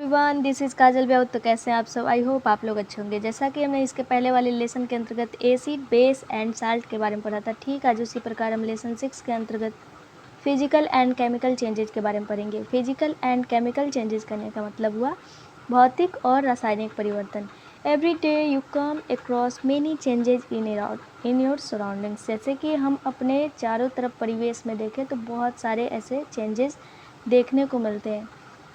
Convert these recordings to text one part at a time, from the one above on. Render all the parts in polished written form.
Everyone, this is काजल ब्याउत। तो कैसे हैं आप सब? आई होप आप लोग अच्छे होंगे। जैसा कि हमने इसके पहले वाले लेसन के अंतर्गत एसिड, बेस एंड साल्ट के बारे में पढ़ा था, ठीक आज उसी प्रकार हम लेसन 6 के अंतर्गत फिजिकल एंड केमिकल चेंजेस के बारे में पढ़ेंगे। फिजिकल एंड केमिकल चेंजेस करने का मतलब हुआ भौतिक और रासायनिक परिवर्तन। Every day you come across many changes in your surroundings. जैसे कि हम अपने चारों तरफ परिवेश में देखें तो बहुत सारे ऐसे चेंजेस देखने को मिलते हैं।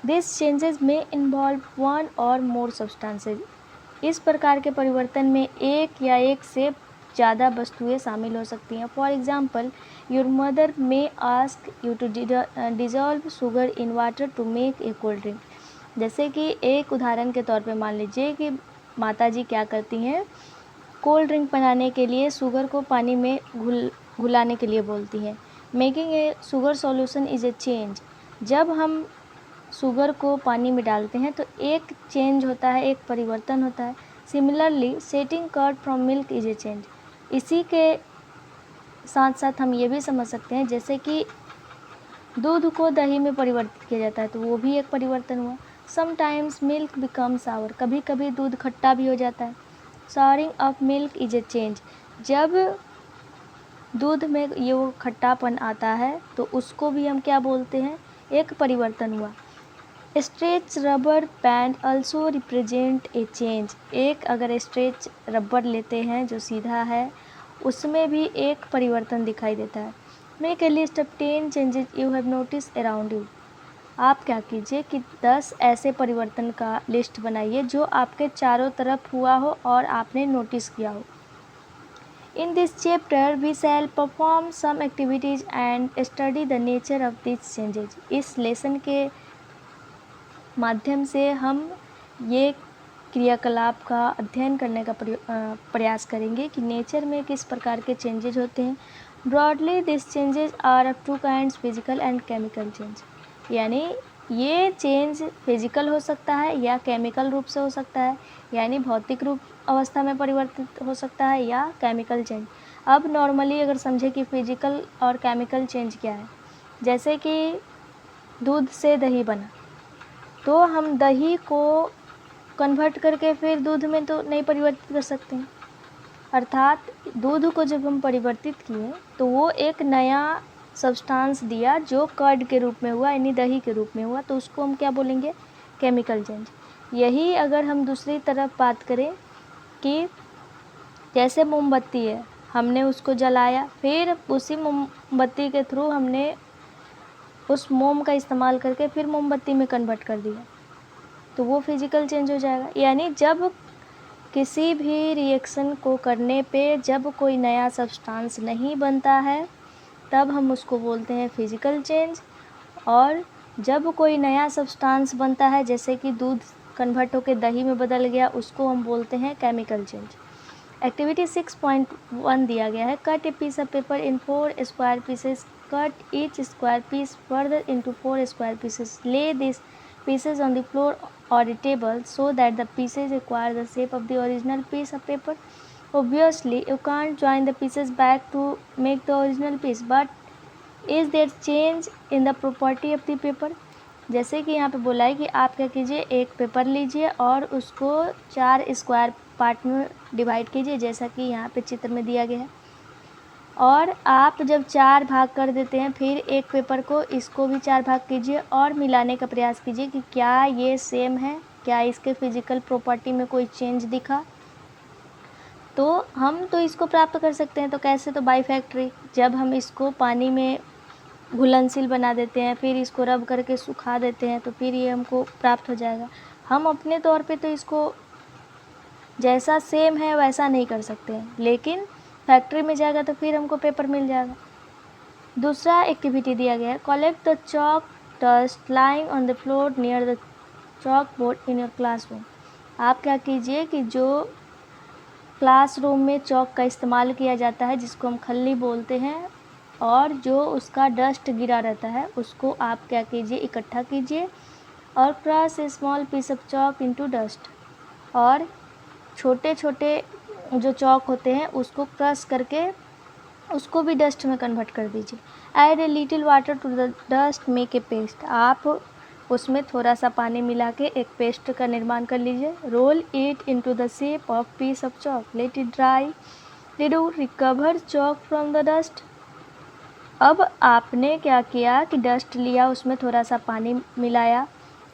दिस चेंजेस में इन्वॉल्व वन और मोर सब्सटेंसेज। इस प्रकार के परिवर्तन में एक या एक से ज़्यादा वस्तुएं शामिल हो सकती हैं। For example, your mother may ask you to dissolve sugar in water to make a cold drink. जैसे कि एक उदाहरण के तौर पे मान लीजिए कि माताजी क्या करती हैं, कोल्ड ड्रिंक बनाने के लिए शुगर को पानी में घुलाने के लिए बोलती हैं। Making a sugar solution is a change. जब हम शुगर को पानी में डालते हैं तो एक चेंज होता है, एक परिवर्तन होता है। Similarly setting curd from milk is a change. इसी के साथ साथ हम ये भी समझ सकते हैं जैसे कि दूध को दही में परिवर्तित किया जाता है तो वो भी एक परिवर्तन हुआ। समटाइम्स मिल्क बिकम सावर। कभी कभी दूध खट्टा भी हो जाता है। Souring of milk is a change. जब दूध में ये वो खट्टापन आता है तो उसको भी हम क्या बोलते हैं, एक परिवर्तन हुआ। Stretch rubber band also represent a change. एक अगर स्ट्रेच रबर लेते हैं जो सीधा है, उसमें भी एक परिवर्तन दिखाई देता है। Make a list of 10 changes you have notice around you. आप क्या कीजिए कि 10 ऐसे परिवर्तन का लिस्ट बनाइए जो आपके चारों तरफ हुआ हो और आपने नोटिस किया हो। In this chapter we shall perform some activities and study the nature of this changes. इस लेसन के माध्यम से हम ये क्रियाकलाप का अध्ययन करने का प्रयास करेंगे कि नेचर में किस प्रकार के चेंजेज होते हैं। Broadly this changes are of two kinds, physical and chemical change. यानी ये चेंज फिजिकल हो सकता है या केमिकल रूप से हो सकता है, यानी भौतिक रूप अवस्था में परिवर्तित हो सकता है या केमिकल चेंज। अब नॉर्मली अगर समझे कि फिजिकल और केमिकल चेंज क्या है, जैसे कि दूध से दही बना तो हम दही को कन्वर्ट करके फिर दूध में तो नहीं परिवर्तित कर सकते हैं। अर्थात दूध को जब हम परिवर्तित किए तो वो एक नया सब्सटेंस दिया जो कर्ड के रूप में हुआ, यानी दही के रूप में हुआ, तो उसको हम क्या बोलेंगे, केमिकल चेंज। यही अगर हम दूसरी तरफ बात करें कि जैसे मोमबत्ती है, हमने उसको जलाया, फिर उसी मोमबत्ती के थ्रू हमने उस मोम का इस्तेमाल करके फिर मोमबत्ती में कन्वर्ट कर दिया, तो वो फिजिकल चेंज हो जाएगा। यानी जब किसी भी रिएक्शन को करने पे जब कोई नया सब्सटेंस नहीं बनता है तब हम उसको बोलते हैं फिजिकल चेंज, और जब कोई नया सब्सटेंस बनता है जैसे कि दूध कन्वर्ट होकर दही में बदल गया, उसको हम बोलते हैं केमिकल चेंज। एक्टिविटी 6.1 दिया गया है, cut a piece of paper in 4 square pieces. Cut each square piece further into 4 square pieces. Lay these pieces on the floor or a table so that the pieces acquire the shape of the original piece of paper. Obviously, you can't join the pieces back to make the original piece, but is there change in the property of the paper? जैसे कि यहाँ पे बोला है कि आप क्या कीजिए, एक पेपर लीजिए और उसको 4 स्क्वायर पार्ट में डिवाइड कीजिए, जैसा कि यहाँ पे चित्र में दिया गया है। और आप जब 4 भाग कर देते हैं, फिर एक पेपर को इसको भी 4 भाग कीजिए और मिलाने का प्रयास कीजिए कि क्या ये सेम है, क्या इसके फिजिकल प्रॉपर्टी में कोई चेंज दिखा। तो हम तो इसको प्राप्त कर सकते हैं, तो कैसे, तो बाय फैक्टरी। जब हम इसको पानी में घुलनशील बना देते हैं, फिर इसको रब करके सुखा देते हैं, तो फिर ये हमको प्राप्त हो जाएगा। हम अपने तौर पे तो इसको जैसा सेम है वैसा नहीं कर सकते हैं, लेकिन फैक्ट्री में जाएगा तो फिर हमको पेपर मिल जाएगा। दूसरा एक्टिविटी दिया गया है, collect the chalk dust lying on the floor near the chalk board in your classroom. आप क्या कीजिए कि जो क्लासरूम में चॉक का इस्तेमाल किया जाता है, जिसको हम खल्ली बोलते हैं, और जो उसका डस्ट गिरा रहता है, उसको आप क्या कीजिए, इकट्ठा कीजिए और crush a small piece of chalk into dust. और छोटे छोटे जो चॉक होते हैं उसको क्रश करके उसको भी डस्ट में कन्वर्ट कर दीजिए। Add a little water to the dust, make a paste. आप उसमें थोड़ा सा पानी मिला के एक पेस्ट का निर्माण कर लीजिए। Roll it into the shape of piece of chalk, let it dry, did you recover chalk from the dust. अब आपने क्या किया कि डस्ट लिया, उसमें थोड़ा सा पानी मिलाया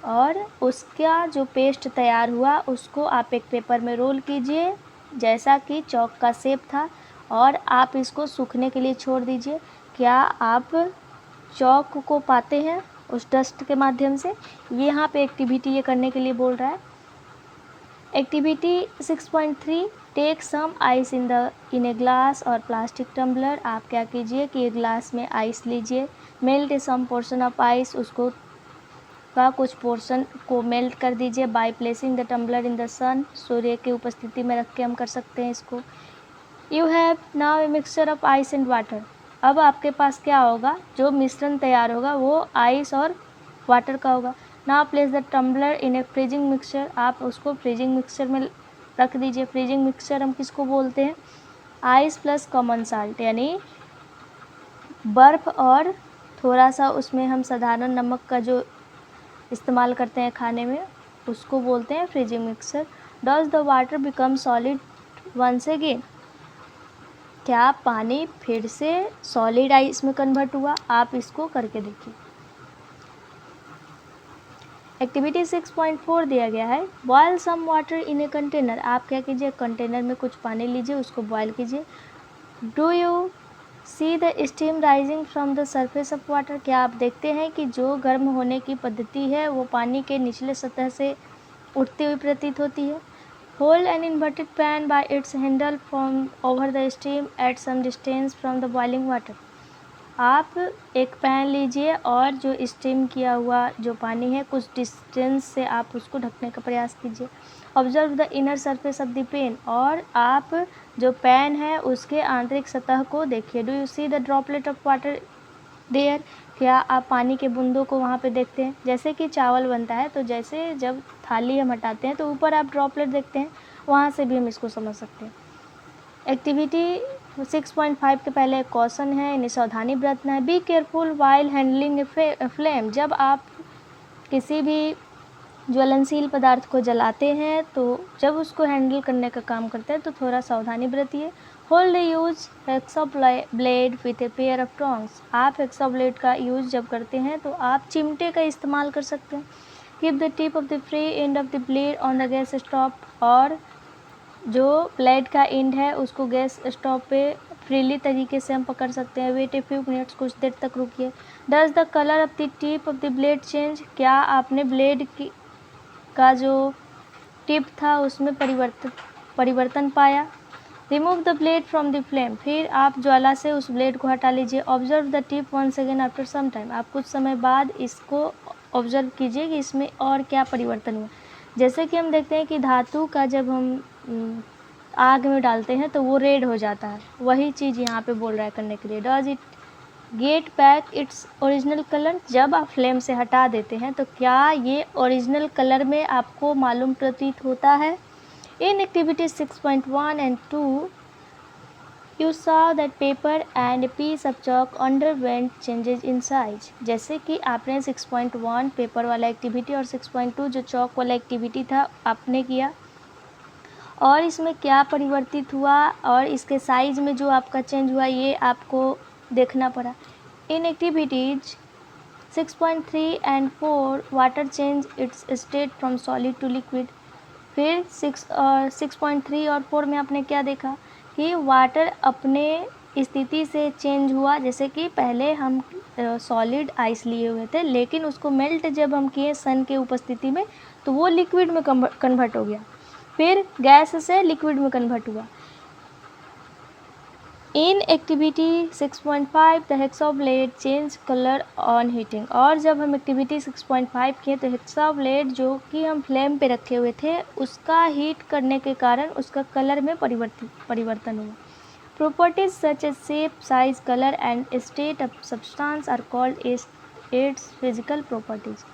और उसका जो पेस्ट तैयार हुआ उसको आप एक पेपर में रोल कीजिए जैसा कि चॉक का शेप था, और आप इसको सूखने के लिए छोड़ दीजिए। क्या आप चॉक को पाते हैं उस डस्ट के माध्यम से? ये यहाँ पे एक्टिविटी ये करने के लिए बोल रहा है। Activity 6.3, take some ice in a glass और प्लास्टिक टम्बलर। आप क्या कीजिए कि एक ग्लास में आइस लीजिए, melt some portion of ice, उसको का कुछ पोर्शन को मेल्ट कर दीजिए by placing the tumbler in the sun, सूर्य की उपस्थिति में रख के हम कर सकते हैं इसको। You have now a mixture of ice and water. अब आपके पास क्या होगा, जो मिश्रण तैयार होगा वो आइस और वाटर का होगा। Now place the tumbler in a freezing mixture. आप उसको फ्रीजिंग मिक्सचर में रख दीजिए। फ्रीजिंग मिक्सचर हम किसको बोलते हैं? आइस प्लस कॉमन साल्ट, यानी बर्फ़ और थोड़ा सा उसमें हम साधारण नमक का जो इस्तेमाल करते हैं खाने में, उसको बोलते हैं freezing mixture. Does the water become solid once again. क्या पानी फिर से सॉलिड आइस में कन्वर्ट हुआ? आप इसको करके देखिए। एक्टिविटी 6.4 दिया गया है, boil some water in a container. आप क्या कीजिए, कंटेनर में कुछ पानी लीजिए, उसको बॉयल कीजिए। Do you see the steam rising from the surface of water. क्या आप देखते हैं कि जो गर्म होने की पद्धति है वो पानी के निचले सतह से उठती हुई प्रतीत होती है। Hold an inverted pan by its handle from over the steam at some distance from the boiling water. आप एक पैन लीजिए और जो स्टीम किया हुआ जो पानी है कुछ डिस्टेंस से आप उसको ढकने का प्रयास कीजिए। Observe the inner surface of the pan. और आप जो पैन है उसके आंतरिक सतह को देखिए। Do you see the droplet of water there. क्या आप पानी के बूंदों को वहाँ पे देखते हैं? जैसे कि चावल बनता है तो जैसे जब थाली हम हटाते हैं तो ऊपर आप ड्रॉपलेट देखते हैं, वहाँ से भी हम इसको समझ सकते हैं। एक्टिविटी 6.5 के पहले एक क्वेश्चन है, इन्हें सावधानी बरतना है। Be careful while handling flame. जब आप किसी भी ज्वलनशील पदार्थ को जलाते हैं तो जब उसको हैंडल करने का काम करते हैं तो थोड़ा सावधानी बरतिए। Hold use hexa blade with a pair of tongs. आप हेक्सा ब्लेड का यूज़ जब करते हैं तो आप चिमटे का इस्तेमाल कर सकते हैं। Keep the tip of the free end of the blade on the gas stove. और जो ब्लेड का एंड है उसको गैस स्टोव पे फ्रीली तरीके से हम पकड़ सकते हैं। वेट ए फ्यू मिनट्स, कुछ देर तक रुकिए। Does the colour of the tip of the blade change. क्या आपने ब्लेड की का जो टिप था उसमें परिवर्तन पाया। Remove the blade from the flame. फिर आप ज्वाला से उस ब्लेड को हटा लीजिए। Observe the tip once again after some time. आप कुछ समय बाद इसको ऑब्जर्व कीजिए कि इसमें और क्या परिवर्तन हुआ। जैसे कि हम देखते हैं कि धातु का जब हम आग में डालते हैं तो वो रेड हो जाता है, वही चीज़ यहाँ पे बोल रहा है करने के लिए। Does it get back its original colour. जब आप फ्लेम से हटा देते हैं तो क्या ये ओरिजिनल कलर में आपको मालूम प्रतीत होता है। In activity 6.1 and 2 you saw that paper and a piece of chalk underwent changes in size। जैसे कि आपने 6.1 पेपर वाला एक्टिविटी और 6.2 जो चॉक वाला एक्टिविटी था आपने किया, और इसमें क्या परिवर्तित हुआ और इसके साइज़ में जो आपका चेंज हुआ ये आपको देखना पड़ा। In activities 6.3 and 4 water change it's state from solid to liquid. फिर 6.3 और 4 में आपने क्या देखा कि वाटर अपने स्थिति से चेंज हुआ। जैसे कि पहले हम सॉलिड आइस लिए हुए थे, लेकिन उसको मेल्ट जब हम किए सन के उपस्थिति में तो वो लिक्विड में कन्वर्ट हो गया, फिर गैस से लिक्विड में कन्वर्ट हुआ। In activity 6.5 the hexa blade change colour on heating. और जब हम एक्टिविटी 6.5 किए तो हेक्सा ब्लेड जो कि हम फ्लेम पे रखे हुए थे उसका हीट करने के कारण उसका कलर में परिवर्तन हुआ। Properties such as shape, size, colour and state of substance are called its physical properties.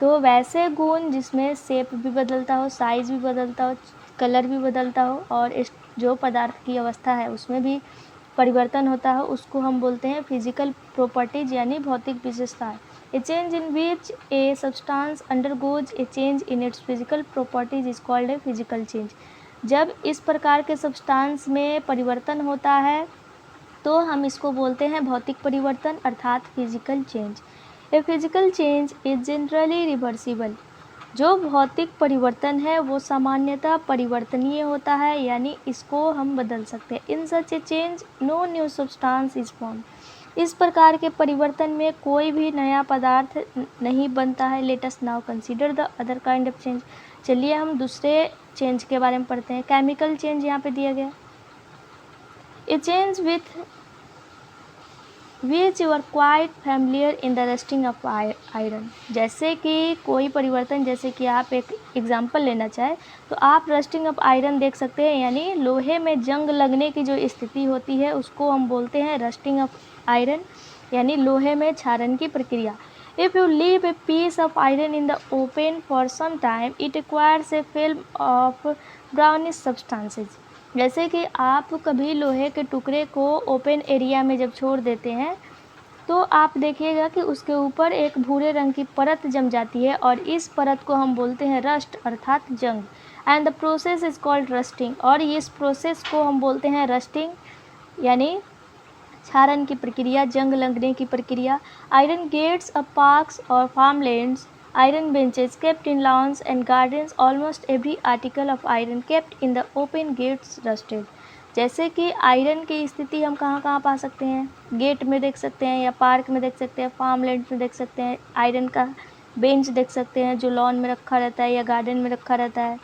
तो वैसे गुण जिसमें शेप भी बदलता हो, साइज़ भी बदलता हो, कलर भी बदलता हो और इस जो पदार्थ की अवस्था है उसमें भी परिवर्तन होता है, उसको हम बोलते हैं फिजिकल प्रॉपर्टीज यानी भौतिक विशेषताएं। ए change in which a substance undergoes A change in its physical properties is called a physical change. जब इस प्रकार के सब्सटेंस में परिवर्तन होता है तो हम इसको बोलते हैं भौतिक परिवर्तन अर्थात physical change. A physical change is generally reversible. जो भौतिक परिवर्तन है वो सामान्यतः परिवर्तनीय होता है, यानी इसको हम बदल सकते हैं। In such a change no new substance is form. इस प्रकार के परिवर्तन में कोई भी नया पदार्थ नहीं बनता है। Let us now consider the other kind of change. चलिए हम दूसरे चेंज के बारे में पढ़ते हैं। केमिकल चेंज यहाँ पे दिया गया। A change with which you are quite familiar in the rusting of iron. जैसे कि कोई परिवर्तन, जैसे कि आप एक एग्जांपल लेना चाहें तो आप रस्टिंग ऑफ आयरन देख सकते हैं, यानी लोहे में जंग लगने की जो स्थिति होती है उसको हम बोलते हैं रस्टिंग ऑफ आयरन, यानी लोहे में क्षारण की प्रक्रिया। If you leave a piece of iron in the open for some time it acquires a film of brownish substances. जैसे कि आप कभी लोहे के टुकड़े को ओपन एरिया में जब छोड़ देते हैं तो आप देखिएगा कि उसके ऊपर एक भूरे रंग की परत जम जाती है और इस परत को हम बोलते हैं रस्ट अर्थात जंग। And the process is called rusting, और इस प्रोसेस को हम बोलते हैं रस्टिंग, यानी क्षारण की प्रक्रिया, जंग लगने की प्रक्रिया। आयरन गेट्स ऑफ पार्क्स और farmlands, iron benches kept in lawns and gardens, almost every article of iron kept in the open gets rusted। जैसे कि आयरन की स्थिति हम कहाँ कहाँ पा सकते हैं, गेट में देख सकते हैं या पार्क में देख सकते हैं, फार्मलैंड में देख सकते हैं। आयरन का बेंच देख सकते हैं जो लॉन में रखा रहता है या गार्डन में रखा रहता है,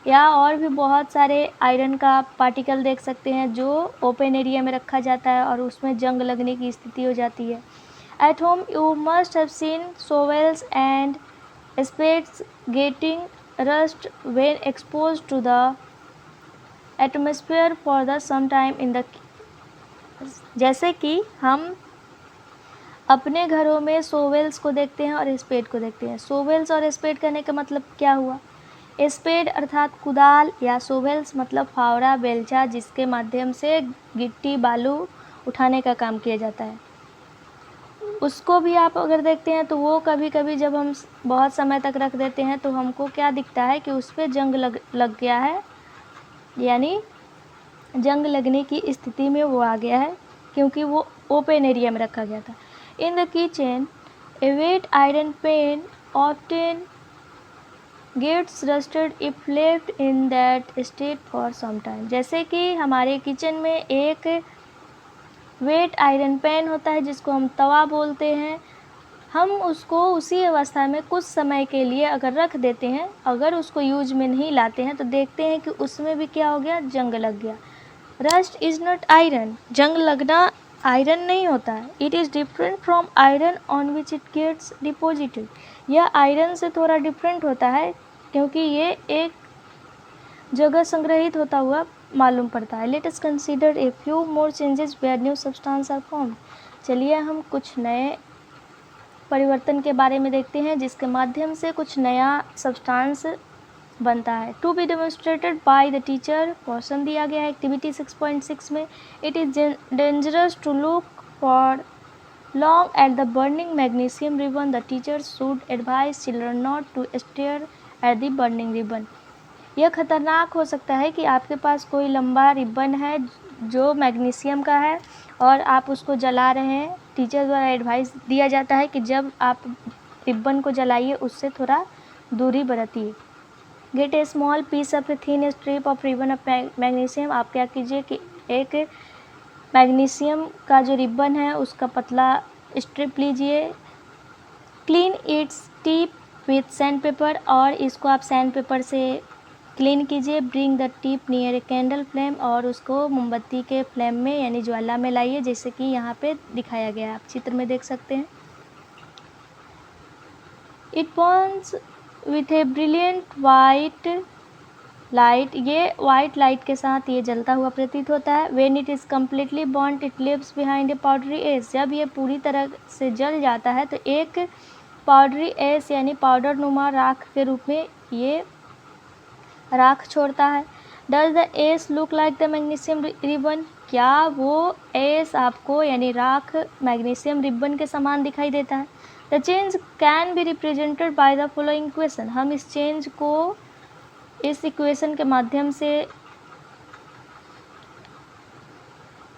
या और भी बहुत सारे आयरन का पार्टिकल देख सकते हैं जो ओपन एरिया में रखा जाता है और उसमें जंग लगने की स्थिति हो जाती है। At home you must have seen shovels and spades getting rust when exposed to the atmosphere for the some time in the। जैसे कि हम अपने घरों में सोवेल्स को देखते हैं और स्पेड को देखते हैं। सोवेल्स और स्पेड कहने का मतलब क्या हुआ, स्पेड अर्थात कुदाल या सोवेल्स मतलब फावड़ा बेलचा, जिसके माध्यम से गिट्टी बालू उठाने का काम किया जाता है। उसको भी आप अगर देखते हैं तो वो कभी कभी जब हम बहुत समय तक रख देते हैं तो हमको क्या दिखता है कि उस पर जंग लग गया है, यानी जंग लगने की स्थिति में वो आ गया है क्योंकि वो ओपन एरिया में रखा गया था। In the kitchen a wet iron pan often gets rusted if left in that state for some time. जैसे कि हमारे किचन में एक वेट आयरन पैन होता है जिसको हम तवा बोलते हैं, हम उसको उसी अवस्था में कुछ समय के लिए अगर रख देते हैं, अगर उसको यूज में नहीं लाते हैं तो देखते हैं कि उसमें भी क्या हो गया, जंग लग गया। रस्ट इज़ नॉट आयरन, जंग लगना आयरन नहीं होता है। It is different from iron on which it gets deposited. यह आयरन से थोड़ा डिफरेंट होता है क्योंकि ये एक जगह संग्रहित होता हुआ मालूम पड़ता है। Let us consider a few more changes where new substance are formed. चलिए हम कुछ नए परिवर्तन के बारे में देखते हैं जिसके माध्यम से कुछ नया सब्सटेंस बनता है। To be demonstrated by the teacher, question दिया गया है एक्टिविटी 6.6 में। It is dangerous to look for long at the burning magnesium ribbon. The teacher should advise children not to stare at the burning ribbon. यह खतरनाक हो सकता है कि आपके पास कोई लंबा रिबन है जो मैग्नीशियम का है और आप उसको जला रहे हैं। टीचर द्वारा एडवाइस दिया जाता है कि जब आप रिबन को जलाइए उससे थोड़ा दूरी बरतिए। Get a small piece of a thin strip of ribbon of magnesium. आप क्या कीजिए कि एक मैग्नीशियम का जो रिबन है उसका पतला स्ट्रिप लीजिए। Clean its tip with sand paper, और इसको आप सैंड पेपर से क्लीन कीजिए। Bring the tip near a candle flame, और उसको मोमबत्ती के फ्लेम में यानी ज्वाला में लाइए, जैसे कि यहाँ पे दिखाया गया है, आप चित्र में देख सकते हैं। It burns with a brilliant white light. ये वाइट लाइट के साथ ये जलता हुआ प्रतीत होता है। When it is completely burnt it leaves behind a powdery ash. जब ये पूरी तरह से जल जाता है तो एक पाउडरी एज यानी पाउडर नुमा राख के रूप में ये राख छोड़ता है। Does the S look like the magnesium ribbon. क्या वो एस आपको यानी राख मैग्नीशियम रिबन के समान दिखाई देता है। The change can be represented by the following equation. हम इस चेंज को इस इक्वेशन के माध्यम से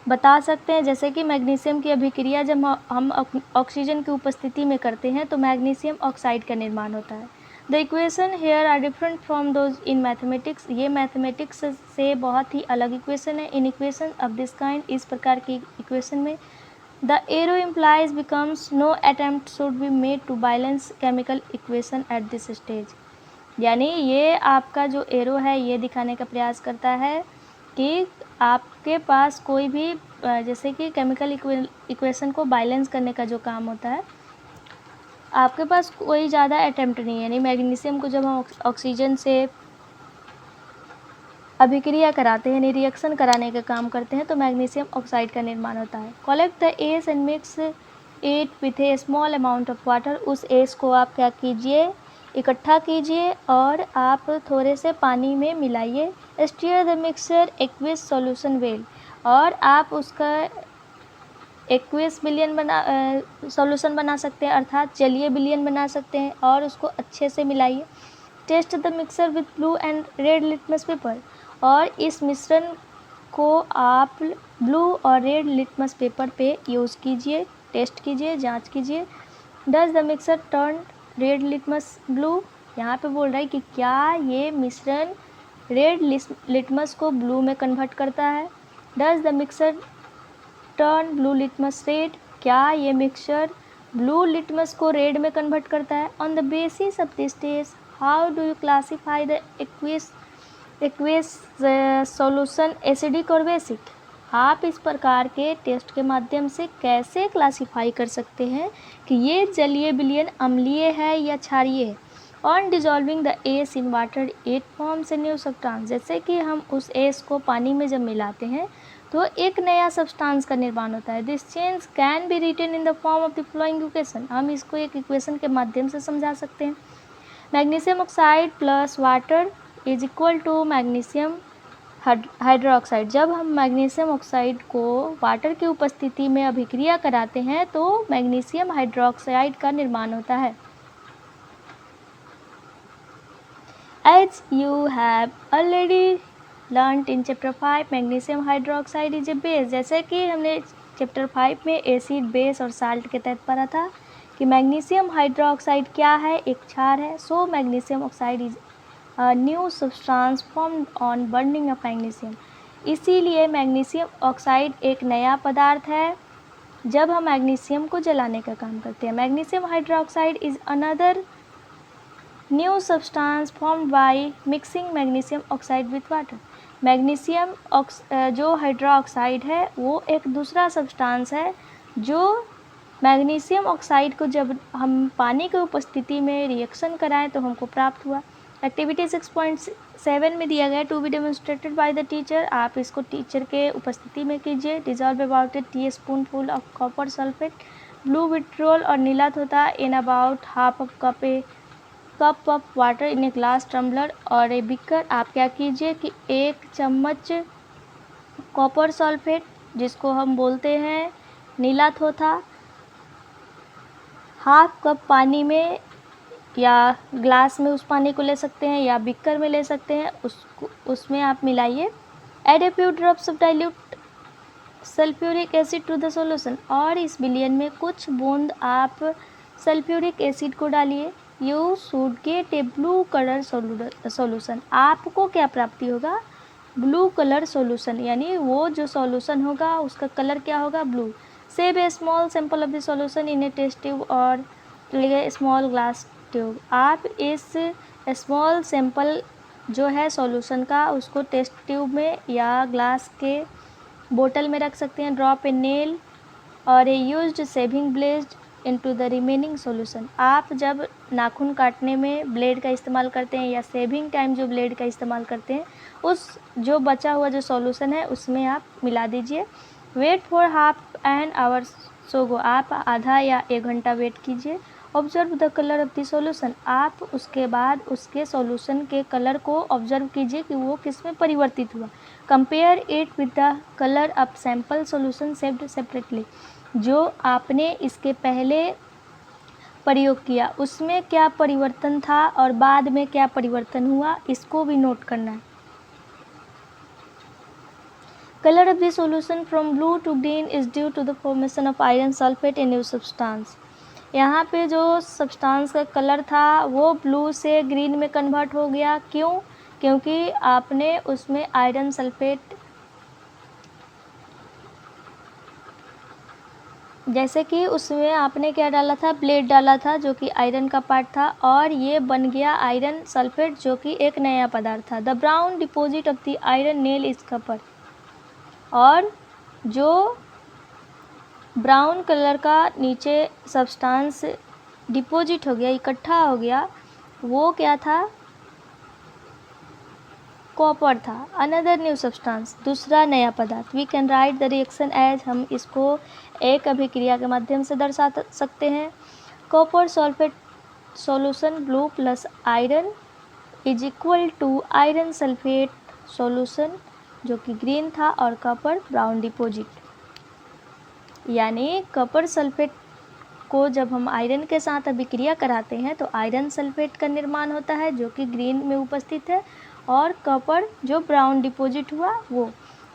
बता सकते हैं, जैसे कि मैग्नीशियम की अभिक्रिया जब हम ऑक्सीजन की उपस्थिति में करते हैं तो मैग्नीशियम ऑक्साइड का निर्माण होता है। The equation here are different from those in mathematics. ये मैथमेटिक्स से बहुत ही अलग इक्वेशन है। In equation of this kind, इस प्रकार की इक्वेशन में the arrow implies becomes no attempt should be made to balance chemical equation at this stage. यानी ये आपका जो एरो है ये दिखाने का प्रयास करता है कि आपके पास कोई भी जैसे कि केमिकल इक्वेशन को बैलेंस करने का जो काम होता है, आपके पास कोई ज़्यादा अटेम्प्ट नहीं है। यानी मैग्नीशियम को जब हम ऑक्सीजन से अभिक्रिया कराते हैं, यानी रिएक्शन कराने का काम करते हैं, तो मैग्नीशियम ऑक्साइड का निर्माण होता है। Collect the S and mix it with A small amount of water. उस एस को आप क्या कीजिए, इकट्ठा कीजिए और आप थोड़े से पानी में मिलाइए। Stir the mixture aqueous solution well, और आप उसका एक्विस बिलियन सॉल्यूशन बना सकते हैं, अर्थात जलीय बिलियन बना सकते हैं, और उसको अच्छे से मिलाइए। Test the mixer with blue and red litmus paper, और इस मिश्रण को आप ब्लू और रेड लिटमस पेपर पे यूज़ कीजिए, टेस्ट कीजिए, जांच कीजिए। Does the mixer turn red litmus blue, यहाँ पे बोल रहा है कि क्या ये मिश्रण रेड लिटमस को ब्लू में कन्वर्ट करता है। Does the mixer turn blue litmus red, क्या ये मिक्सचर ब्लू लिटमस को रेड में कन्वर्ट करता है। On the basis of this test how do you classify the aqueous solution acidic और बेसिक। आप इस प्रकार के टेस्ट के माध्यम से कैसे क्लासीफाई कर सकते हैं कि ये जलीय विलयन अम्लीय है या क्षारीय है। On dissolving the S in water it forms a new substance, जैसे कि हम उस एस को पानी में जब मिलाते हैं तो एक नया सब्सटेंस का निर्माण होता है। This change can be written in the form of the following equation. हम इसको एक इक्वेशन के माध्यम से समझा सकते हैं। Magnesium oxide plus water is equal to magnesium hydroxide. जब हम मैग्नीशियम ऑक्साइड को वाटर की उपस्थिति में अभिक्रिया कराते हैं तो मैग्नीशियम हाइड्रोक्साइड का निर्माण होता है। As you have already learnt in chapter 5, magnesium hydroxide is a base. जैसे कि हमने चैप्टर 5 में एसिड, बेस और साल्ट के तहत पढ़ा था कि मैग्नीशियम हाइड्रोक्साइड क्या है, एक क्षार है। So magnesium oxide is a new substance formed on burning of magnesium. इसीलिए मैग्नीशियम ऑक्साइड एक नया पदार्थ है जब हम मैग्नीशियम को जलाने का काम करते हैं। Magnesium hydroxide is another new substance formed by mixing magnesium oxide with water. Magnesium जो हाइड्रोक्साइड है वो एक दूसरा सब्सटेंस है जो मैग्नीशियम ऑक्साइड को जब हम पानी की उपस्थिति में रिएक्शन कराएं तो हमको प्राप्त हुआ। एक्टिविटी 6.7 में दिया गया, to be demonstrated by the teacher. आप इसको टीचर के उपस्थिति में कीजिए। Dissolve about a teaspoon full of copper sulphate blue vitriol और नीला होता in about half of cup of water in a glass tumbler और ए बिकर। आप क्या कीजिए कि 1 चम्मच कॉपर सल्फेट, जिसको हम बोलते हैं नीला थोथा, हाफ कप पानी में या ग्लास में उस पानी को ले सकते हैं या बिकर में ले सकते हैं, उसमें आप मिलाइए। Add a few drops of dilute sulphuric acid to the solution, और इस विलयन में कुछ बूंद आप सल्फ्यूरिक एसिड को डालिए। You should get A blue colour solution. आपको क्या प्राप्ति होगा, ब्लू कलर सॉल्यूशन, यानी वो जो सॉल्यूशन होगा उसका कलर क्या होगा, blue. Save a small sample of the solution in a test tube और स्मॉल ग्लास ट्यूब। आप इस स्मॉल सैंपल जो है सॉल्यूशन का उसको टेस्ट ट्यूब में या ग्लास के बोतल में रख सकते हैं। ड्रॉप ए नेल और a used shaving blade into the remaining solution. आप जब नाखून काटने में ब्लेड का इस्तेमाल करते हैं या शेविंग टाइम जो ब्लेड का इस्तेमाल करते हैं, उस जो बचा हुआ जो सॉल्यूशन है उसमें आप मिला दीजिए। Wait for half an hour so go. आप आधा या 1 घंटा वेट कीजिए। Observe the colour of the solution. आप उसके बाद उसके सॉल्यूशन के कलर को ऑब्जर्व कीजिए कि वो किस में परिवर्तित हुआ। Compare it with the colour of sample solution saved separately. जो आपने इसके पहले प्रयोग किया उसमें क्या परिवर्तन था और बाद में क्या परिवर्तन हुआ, इसको भी नोट करना है। Colour of the solution from blue to green is due to the formation of iron sulphate a new substance. यहाँ पे जो सब्सटेंस का कलर था वो ब्लू से ग्रीन में कन्वर्ट हो गया। क्यों? क्योंकि आपने उसमें आयरन सल्फेट, जैसे कि उसमें आपने क्या डाला था, ब्लेड डाला था जो कि आयरन का पार्ट था, और ये बन गया आयरन सल्फेट जो कि एक नया पदार्थ था। The brown deposit of the iron nail is copper, और जो ब्राउन कलर का नीचे सब्सटेंस डिपॉजिट हो गया, इकट्ठा हो गया, वो क्या था, कॉपर था। अनदर न्यू सब्सटेंस, दूसरा नया पदार्थ। We can write the reaction as, हम इसको एक अभिक्रिया के माध्यम से दर्शा सकते हैं। Copper sulphate solution blue plus iron is equal to iron sulphate solution जो कि ग्रीन था, और कॉपर ब्राउन डिपॉजिट, यानी कॉपर सल्फेट को जब हम आयरन के साथ अभिक्रिया कराते हैं तो आयरन सल्फेट का निर्माण होता है जो कि ग्रीन में उपस्थित है, और कॉपर जो ब्राउन डिपॉजिट हुआ वो।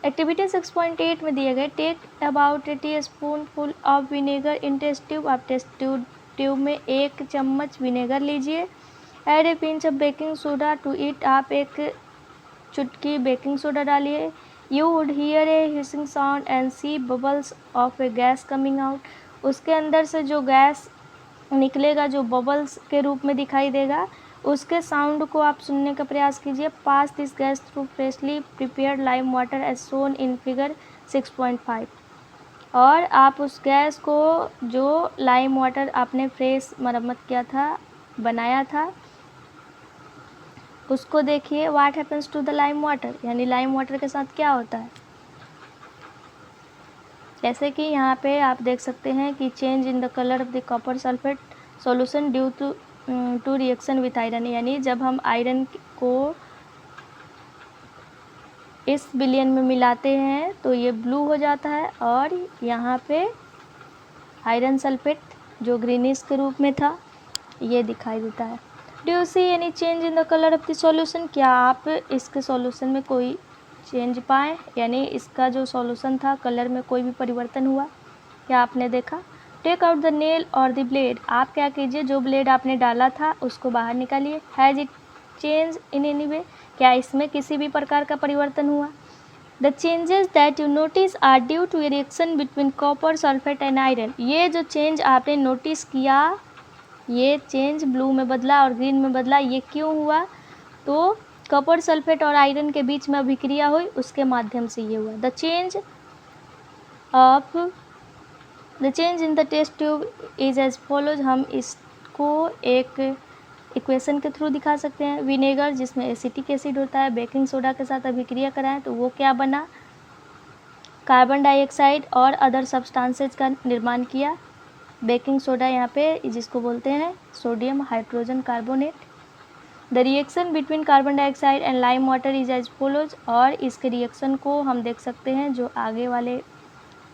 एक्टिविटी 6.8 में दिए गए, take about a teaspoon full of vinegar in test tube. आप टेस्ट ट्यूब में 1 चम्मच विनेगर लीजिए। Add a pinch of baking soda to it, आप 1 चुटकी बेकिंग सोडा डालिए। You would hear a hissing sound and see bubbles of a gas coming out, उसके अंदर से जो गैस निकलेगा, जो बबल्स के रूप में दिखाई देगा, उसके साउंड को आप सुनने का प्रयास कीजिए। Pass this gas through freshly prepared lime water as shown in figure 6.5, और आप उस गैस को, जो लाइम वाटर आपने फ्रेश मरम्मत किया था, बनाया था, उसको देखिए। What happens to the lime water, यानी लाइम वाटर के साथ क्या होता है। जैसे कि यहाँ पे आप देख सकते हैं कि change in the colour of the copper sulphate solution due to reaction with iron, यानी जब हम आयरन को इस विलयन में मिलाते हैं तो ये ब्लू हो जाता है, और यहाँ पे आयरन सल्फेट जो ग्रीनिश के रूप में था ये दिखाई देता है। Do you see any change in the colour of the solution, क्या आप इसके सॉल्यूशन में कोई चेंज पाए, यानी इसका जो सॉल्यूशन था कलर में कोई भी परिवर्तन हुआ, क्या आपने देखा। टेक आउट द नेल और द ब्लेड, आप क्या कीजिए, जो ब्लेड आपने डाला था उसको बाहर निकालिए। Has it change in any way, क्या इसमें किसी भी प्रकार का परिवर्तन हुआ। The changes that you notice are due to a reaction between copper sulphate and iron, ये जो चेंज आपने नोटिस किया, ये चेंज ब्लू में बदला और ग्रीन में बदला, ये क्यों हुआ, तो कॉपर सल्फेट और आयरन के बीच में अभिक्रिया हुई, उसके माध्यम से ये हुआ। The change in the test tube is as follows, हम इसको एक इक्वेशन के थ्रू दिखा सकते हैं। विनेगर जिसमें एसिटिक एसिड होता है, बेकिंग सोडा के साथ अभिक्रिया कराएं तो वो क्या बना, कार्बन डाइऑक्साइड और अदर सब्सटेंसेज का निर्माण किया। बेकिंग सोडा यहाँ पे जिसको बोलते हैं sodium hydrogen carbonate. The reaction between carbon dioxide and lime water is as follows, और इसके रिएक्शन को हम देख सकते हैं जो आगे वाले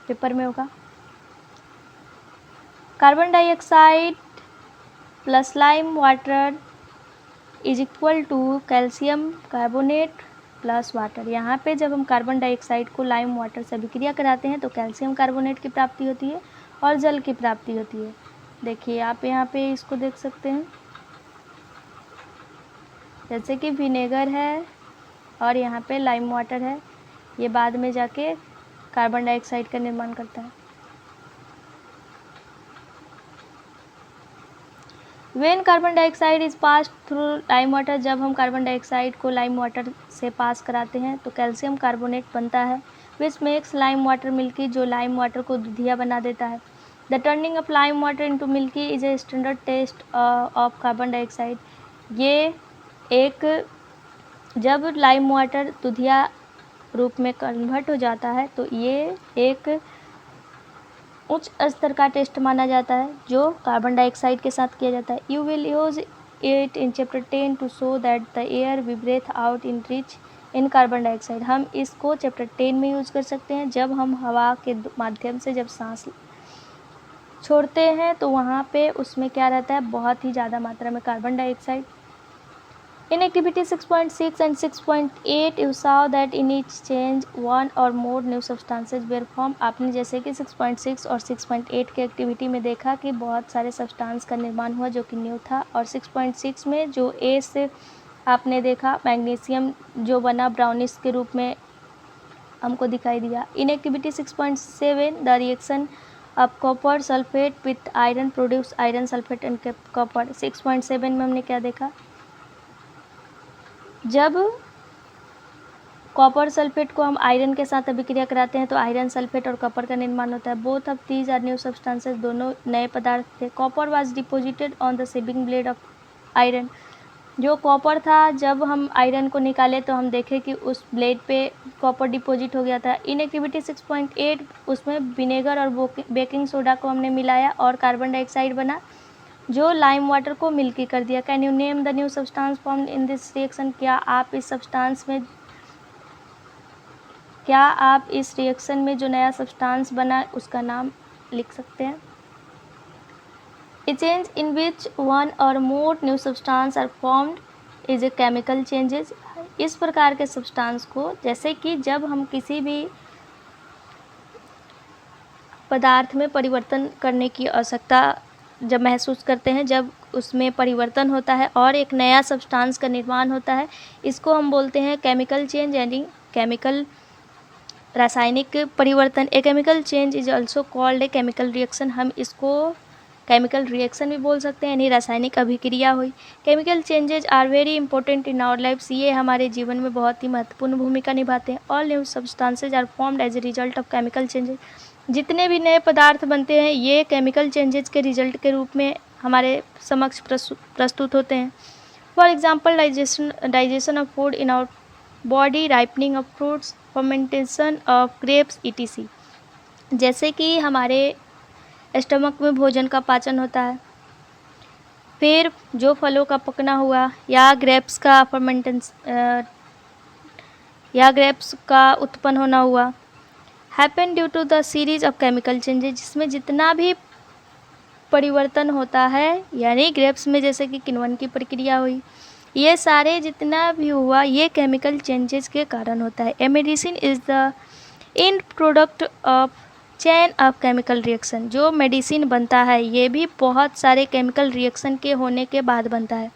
पेपर में होगा। Carbon dioxide plus lime water is equal to calcium carbonate plus water. यहाँ पे जब हम कार्बन डाइऑक्साइड को लाइम वाटर से अभिक्रिया कराते हैं तो कैल्शियम कार्बोनेट की प्राप्ति होती है और जल की प्राप्ति होती है। देखिए आप यहाँ पे इसको देख सकते हैं, जैसे कि विनेगर है और यहाँ पे लाइम वाटर है, ये बाद में जाके कार्बन डाइऑक्साइड का निर्माण करता है। When carbon dioxide is pass through lime water, जब हम कार्बन डाइऑक्साइड को लाइम वाटर से पास कराते हैं तो कैल्शियम कार्बोनेट बनता है, which makes lime water milky, जो लाइम वाटर को दूधिया बना देता है। The turning of lime water into milky is a standard test of carbon dioxide, ये एक, जब लाइम वाटर दूधिया रूप में कन्वर्ट हो जाता है तो ये एक उच्च स्तर का टेस्ट माना जाता है जो कार्बन डाइऑक्साइड के साथ किया जाता है। You will use it in chapter 10 to show that the air we breathe out in rich in carbon dioxide, हम इसको चैप्टर 10 में यूज कर सकते हैं, जब हम हवा के माध्यम से जब सांस छोड़ते हैं तो वहाँ पे उसमें क्या रहता है, बहुत ही ज़्यादा मात्रा में carbon dioxide. In activity 6.6 and 6.8 you saw that in each change one or more new substances were formed। आपने जैसे कि 6.6 और 6.8 के एक्टिविटी में देखा कि बहुत सारे सब्सटेंस का निर्माण हुआ जो कि न्यू था, और 6.6 में जो ए से आपने देखा मैग्नीशियम जो बना ब्राउनिश के रूप में हमको दिखाई दिया। In activity 6.7 the reaction of copper sulphate with iron produce iron sulphate and copper. 6.7 में हमने क्या देखा, जब कॉपर सल्फेट को हम आयरन के साथ अभिक्रिया कराते हैं तो आयरन सल्फेट और कॉपर का निर्माण होता है। Both of these are new substances, दोनों नए पदार्थ थे। Copper was deposited on the shaving blade of iron. जो कॉपर था, जब हम आयरन को निकाले तो हम देखे कि उस ब्लेड पे कॉपर डिपॉजिट हो गया था। इन एक्टिविटी 6.8 उसमें विनेगर और बेकिंग सोडा को हमने मिलाया और कार्बन डाइऑक्साइड बना जो लाइम वाटर को मिल्की कर दिया। Can you name the new substance formed in this reaction. क्या आप इस रिएक्शन में जो नया सब्सटेंस बना उसका नाम लिख सकते हैं। ए चेंज इन विच वन और more new substance are formed is a chemical changes. इस प्रकार के सब्सटेंस को, जैसे कि जब हम किसी भी पदार्थ में परिवर्तन करने की आवश्यकता जब महसूस करते हैं, जब उसमें परिवर्तन होता है और एक नया सब्सटेंस का निर्माण होता है, इसको हम बोलते हैं केमिकल चेंज यानी केमिकल रासायनिक परिवर्तन। ए chemical change is also called a chemical reaction. हम इसको केमिकल रिएक्शन भी बोल सकते हैं, यानी रासायनिक अभिक्रिया हुई। Chemical changes are very important in our lifes. ये हमारे जीवन में बहुत ही महत्वपूर्ण भूमिका निभाते हैं। All new substances are formed as a result of chemical changes. जितने भी नए पदार्थ बनते हैं ये केमिकल चेंजेज के रिजल्ट के रूप में हमारे समक्ष प्रस्तुत होते हैं। For example digestion of food in our body, ripening of fruits, fermentation of grapes etc। जैसे कि हमारे स्टमक में भोजन का पाचन होता है, फिर जो फलों का पकना हुआ या ग्रेप्स का या ग्रेप्स का उत्पन्न होना हुआ, happen due to the series of chemical changes. जिसमें जितना भी परिवर्तन होता है, यानी ग्रेप्स में जैसे कि किण्वन की प्रक्रिया हुई, ये सारे जितना भी हुआ ये केमिकल चेंजेस के कारण होता है। A medicine is the end product of chain of chemical reaction. जो मेडिसिन बनता है ये भी बहुत सारे केमिकल रिएक्शन के होने के बाद बनता है।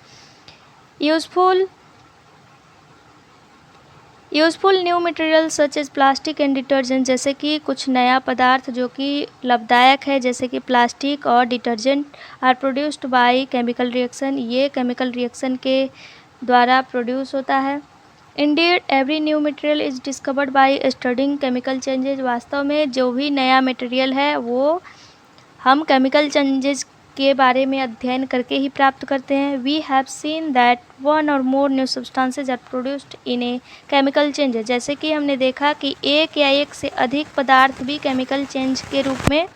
Useful new material such as plastic and detergent. जैसे कि कुछ नया पदार्थ जो कि लाभदायक है, जैसे कि प्लास्टिक और detergent, are produced by chemical reaction. ये केमिकल रिएक्शन के द्वारा प्रोड्यूस होता है। Indeed every new material is discovered by studying chemical changes. वास्तव में जो भी नया मटेरियल है वो हम केमिकल चेंजेस के बारे में अध्ययन करके ही प्राप्त करते हैं। We have seen that one और more new substances are produced in a chemical changes. जैसे कि हमने देखा कि एक या एक से अधिक पदार्थ भी केमिकल चेंज के रूप में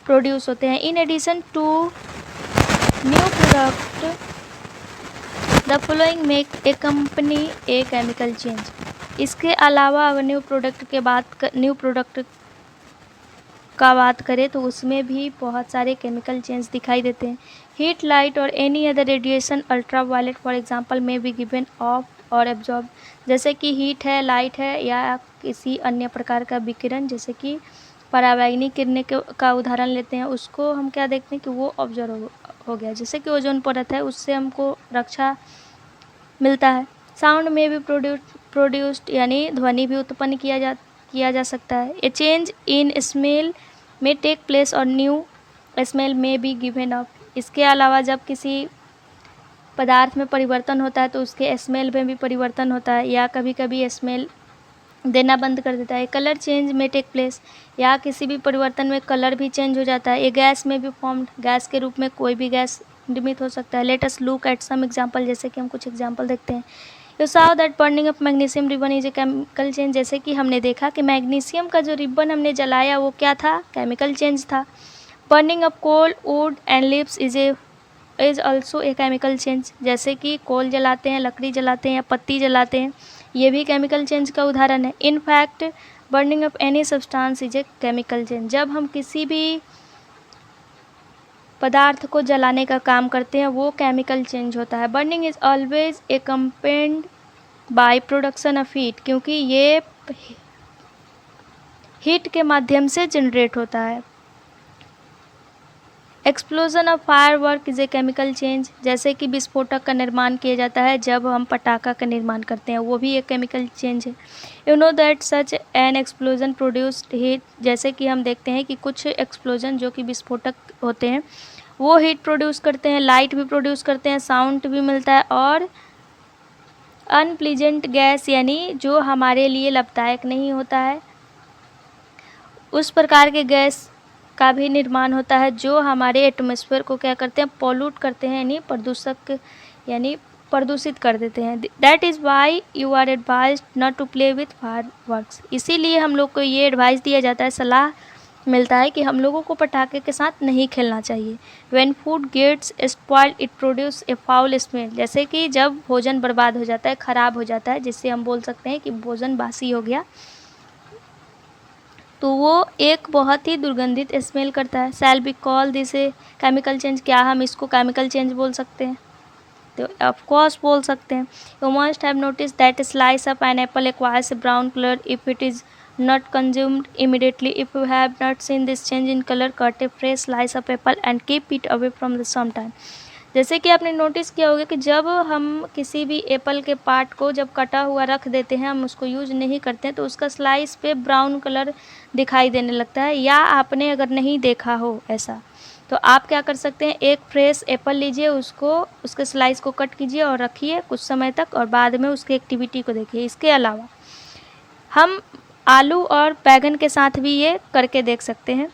प्रोड्यूस होते हैं। In addition to new product the following make a company a chemical change. इसके अलावा अगर न्यू प्रोडक्ट का बात करें तो उसमें भी बहुत सारे केमिकल चेंज दिखाई देते हैं। Heat, light or any other radiation ultraviolet for example may be given off or absorb. जैसे कि हीट है, लाइट है या किसी अन्य प्रकार का विकिरण, जैसे कि परावैंगनी किरणें का उदाहरण लेते हैं, उसको हम क्या देखते हैं कि वो ऑब्जर्व हो गया। जैसे कि ओजोन परत है, उससे हमको रक्षा मिलता है। साउंड में भी प्रोड्यूस्ड यानी ध्वनि भी उत्पन्न किया जा सकता है। ए चेंज इन स्मेल में टेक प्लेस और न्यू स्मेल में बी गिवन ऑफ। इसके अलावा जब किसी पदार्थ में परिवर्तन होता है तो उसके स्मेल में भी परिवर्तन होता है या कभी कभी स्मेल देना बंद कर देता है। कलर चेंज में टेक प्लेस, या किसी भी परिवर्तन में कलर भी चेंज हो जाता है। ये गैस में भी फॉर्म्ड, गैस के रूप में कोई भी गैस निर्मित हो सकता है। Let us look at some example, जैसे कि हम कुछ एग्जांपल देखते हैं। You saw that burning of magnesium ribbon is a chemical change. जैसे कि हमने देखा कि मैग्नीशियम का जो रिबन हमने जलाया वो क्या था, केमिकल चेंज था। Burning of coal, wood and leaves is also a chemical change. जैसे कि कोल जलाते हैं, लकड़ी जलाते हैं या पत्ती जलाते हैं, ये भी केमिकल चेंज का उदाहरण है। In fact burning of any substance is a chemical change. जब हम किसी भी पदार्थ को जलाने का काम करते हैं वो केमिकल चेंज होता है। Burning is always accompanied by production of heat, क्योंकि ये हीट के माध्यम से जनरेट होता है। Explosion of fire work is a chemical change, जैसे कि विस्फोटक का निर्माण किया जाता है जब हम पटाखा का निर्माण करते हैं, वो भी एक केमिकल चेंज है। You know that such an explosion produced heat, जैसे कि हम देखते हैं कि कुछ एक्सप्लोजन जो कि विस्फोटक होते हैं वो हीट प्रोड्यूस करते हैं, लाइट भी प्रोड्यूस करते हैं, साउंड भी मिलता है, और अनप्लीजेंट गैस यानी जो हमारे लिए लाभदायक नहीं होता है उस प्रकार के गैस का भी निर्माण होता है जो हमारे एटमॉस्फेयर को क्या करते हैं, पॉल्यूट करते हैं, यानी प्रदूषक यानी प्रदूषित कर देते हैं। That is why you are advised not to play with fireworks, इसीलिए हम लोग को ये एडवाइस दिया जाता है, सलाह मिलता है कि हम लोगों को पटाखे के साथ नहीं खेलना चाहिए। When food gets spoiled it produce a foul smell, जैसे कि जब भोजन बर्बाद हो जाता है, ख़राब हो जाता है, जिससे हम बोल सकते हैं कि भोजन बासी हो गया, तो वो एक बहुत ही दुर्गंधित स्मेल करता है। Shall be call this A chemical change, क्या हम इसको केमिकल चेंज बोल सकते हैं? तो ऑफ कोर्स बोल सकते हैं। You must have notice that slice of an apple acquires a brown colour if it is not consumed immediately. If you have not seen this change in color, cut a fresh slice of apple and keep it away from the some time. जैसे कि आपने notice किया होगा कि जब हम किसी भी एप्पल के पार्ट को जब कटा हुआ रख देते हैं, हम उसको यूज नहीं करते हैं, तो उसका स्लाइस पे ब्राउन कलर दिखाई देने लगता है। या आपने अगर नहीं देखा हो ऐसा, तो आप क्या कर सकते हैं, एक फ्रेश एप्पल लीजिए, उसको उसके स्लाइस को कट कीजिए और रखिए कुछ समय तक, और बाद में उसकी एक्टिविटी को देखिए। इसके अलावा हम आलू और बैगन के साथ भी ये करके देख सकते हैं।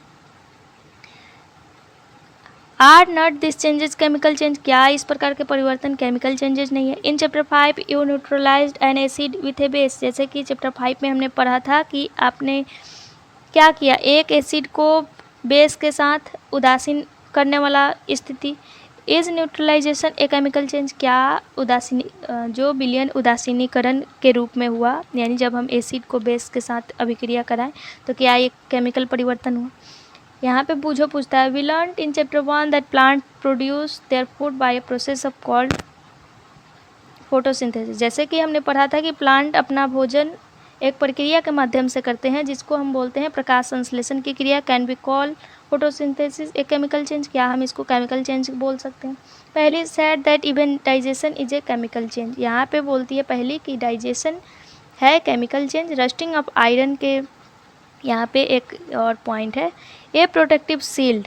Are not this changes chemical change, क्या इस प्रकार के परिवर्तन केमिकल चेंजेस नहीं है? In chapter 5 you neutralized an acid with a base, जैसे कि चैप्टर 5 में हमने पढ़ा था कि आपने क्या किया, एक एसिड को बेस के साथ उदासीन करने वाला स्थिति। Is neutralization a chemical change, क्या जो विलयन उदासीनीकरण के रूप में हुआ, यानी जब हम एसिड को बेस के साथ अभिक्रिया कराएं तो क्या एक केमिकल परिवर्तन हुआ? यहाँ पे बूझो पूछता है, we learn in chapter 1 that plant produce their food by a process of called photosynthesis, जैसे कि हमने पढ़ा था कि प्लांट अपना भोजन एक प्रक्रिया के माध्यम से करते हैं जिसको हम बोलते हैं प्रकाश संश्लेषण की क्रिया। Can be call photosynthesis A chemical change, क्या हम इसको केमिकल चेंज बोल सकते हैं? पहली said that even digestion is a chemical change, यहाँ पे बोलती है पहली कि डाइजेशन है chemical change. Rusting of iron के यहाँ पे एक और पॉइंट है। ए प्रोटेक्टिव शील्ड,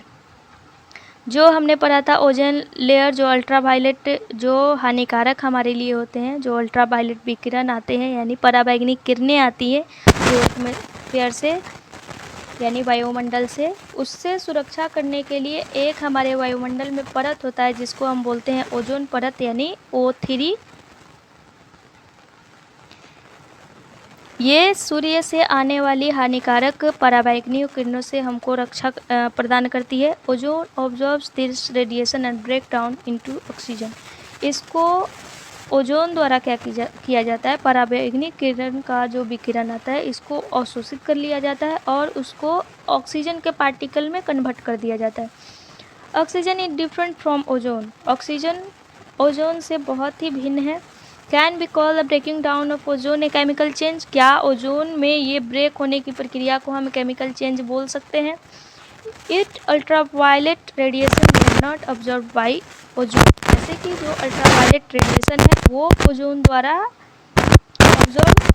जो हमने पढ़ा था ओजोन लेयर, जो अल्ट्रावायलेट जो हानिकारक हमारे लिए होते हैं, जो अल्ट्रावायलेट विकिरण आते हैं यानी पराबैंगनी किरणें आती हैं जो एटमॉस्फेयर से यानी वायुमंडल से, उससे सुरक्षा करने के लिए एक हमारे वायुमंडल में परत होता है जिसको हम बोलते हैं ओजोन परत यानी O3। ये सूर्य से आने वाली हानिकारक पराबैंगनी किरणों से हमको रक्षा प्रदान करती है। Ozone absorbs this radiation and break down into oxygen, इसको ओजोन द्वारा क्या किया जाता है, पराबैंगनी किरण का जो विकिरण आता है इसको अवशोषित कर लिया जाता है और उसको ऑक्सीजन के पार्टिकल में कन्वर्ट कर दिया जाता है। Oxygen is different from ozone, oxygen ozone से बहुत ही भिन्न है। Can be call the breaking down of ozone a chemical change, क्या ओजोन में ये ब्रेक होने की प्रक्रिया को हम केमिकल चेंज बोल सकते हैं? It ultraviolet radiation is not observe by ozone, जैसे कि जो अल्ट्रावायलेट रेडिएशन है वो ओजोन द्वारा ऑब्जर्व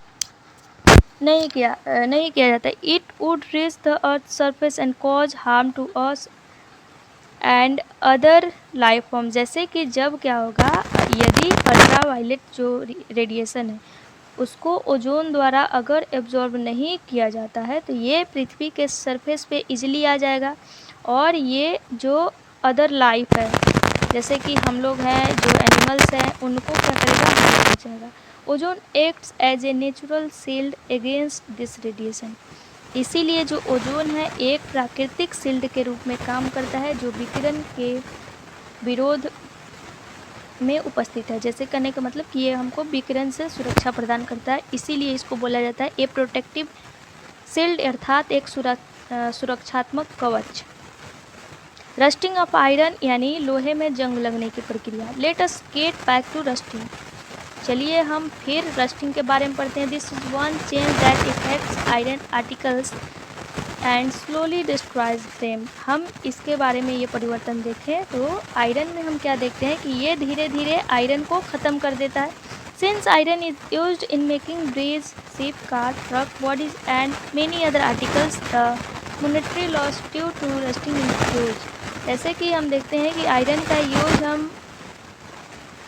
नहीं किया जाता। It would reach the earth surface and cause harm to us and other life form, जैसे कि जब क्या होगा, यदि अल्ट्रावायलेट जो रेडिएशन है उसको ओजोन द्वारा अगर एब्जॉर्ब नहीं किया जाता है तो ये पृथ्वी के सरफेस पे इजीली आ जाएगा और ये जो अदर लाइफ है जैसे कि हम लोग हैं, जो एनिमल्स हैं, उनको क्या करेगा, हानि पहुंचाएगा। Ozone acts as a natural shield against this radiation, इसीलिए जो ओजोन है एक प्राकृतिक शील्ड के रूप में काम करता है जो विकिरण के विरोध में उपस्थित है। जैसे कहने का मतलब कि ये हमको विकिरण से सुरक्षा प्रदान करता है, इसीलिए इसको बोला जाता है ए प्रोटेक्टिव शील्ड, अर्थात एक सुरक्षात्मक कवच। रस्टिंग ऑफ आयरन यानी लोहे में जंग लगने की प्रक्रिया। Let us get back to rusting. चलिए हम फिर रस्टिंग के बारे में पढ़ते हैं। This is one change that affects iron articles and slowly destroys them. हम इसके बारे में ये परिवर्तन देखें तो आयरन में हम क्या देखते हैं कि ये धीरे धीरे आयरन को ख़त्म कर देता है। Since iron is used in making bridge, ship, car, truck, bodies and many other articles, the monetary loss due to rusting in use. जैसे कि हम देखते हैं कि आयरन का यूज हम